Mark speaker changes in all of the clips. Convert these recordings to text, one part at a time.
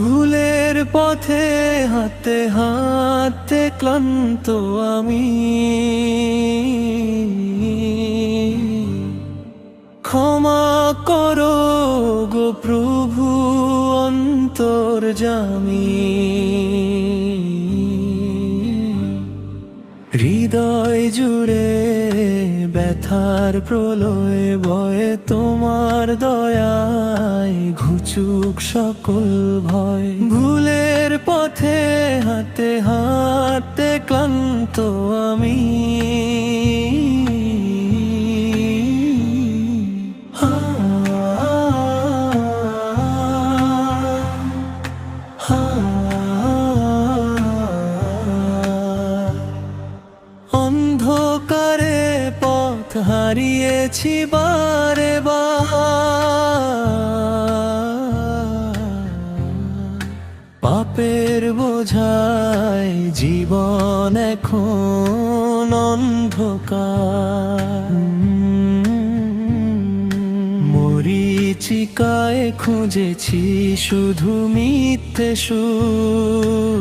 Speaker 1: ভুলের পথে হাঁটতে হাঁটতে ক্লান্ত আমি, ক্ষমা করো গো প্রভু অন্তর্যামী। হৃদয় জুড়ে ব্যথার প্রলয় বয়ে, তোমার দয়ায় ঘুচুক সকল ভয়। ভুলের পথে হাঁটতে হাঁটতে ক্লান্ত আমি, অন্ধকারে পথ হারিয়েছি বারে বার, পাপের বোঝায় জীবন এখন অন্ধকার। মরীচিকায় খুঁজেছি শুধু মিথ্যে সুর,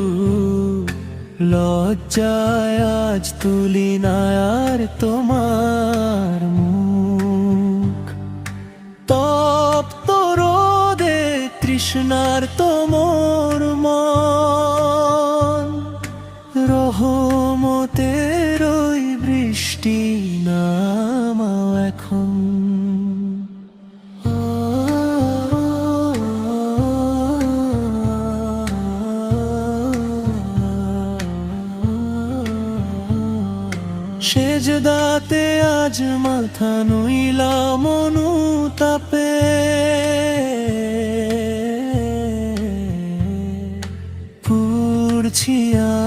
Speaker 1: লজ্জায় আজ তুলি না আর তোমার মুখ। তপ্ত রোদে তৃষ্ণার তোমর মন, রহমতের ওই বৃষ্টি নামাও এখন। সেজদাতে আজ মাথা নুইলাম অনুতাপে, পুড়ছি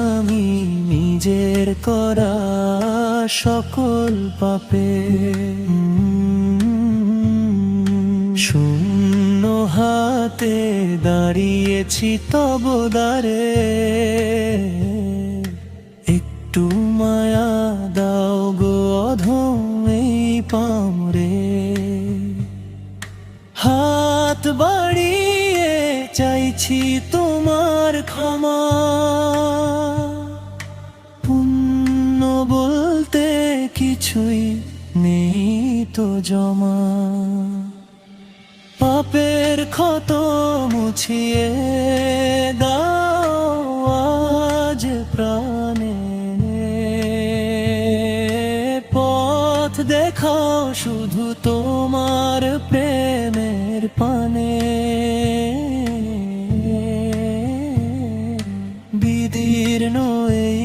Speaker 1: আমি নিজের করা সকল পাপে। শূন্য হাতে দাঁড়িয়েছি তব দ্বারে, একটু মায়া দাও গো অধম এই পামরে। হাত বাড়িয়ে চাইছি তোমার ক্ষমা, পুণ্য বলতে কিছুই নেই তো জমা। পাপের ক্ষত মুছিয়ে দাও আজ প্রাণে, পথ দেখাও শুধু তোমার প্রেমের পানে। বিদীর্ণ এই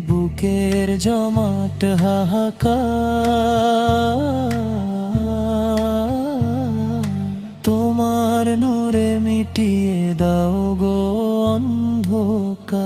Speaker 1: বুকের জমাট হাহাকার, তোমার নূরে মিটিয়ে দাও গো অন্ধকার।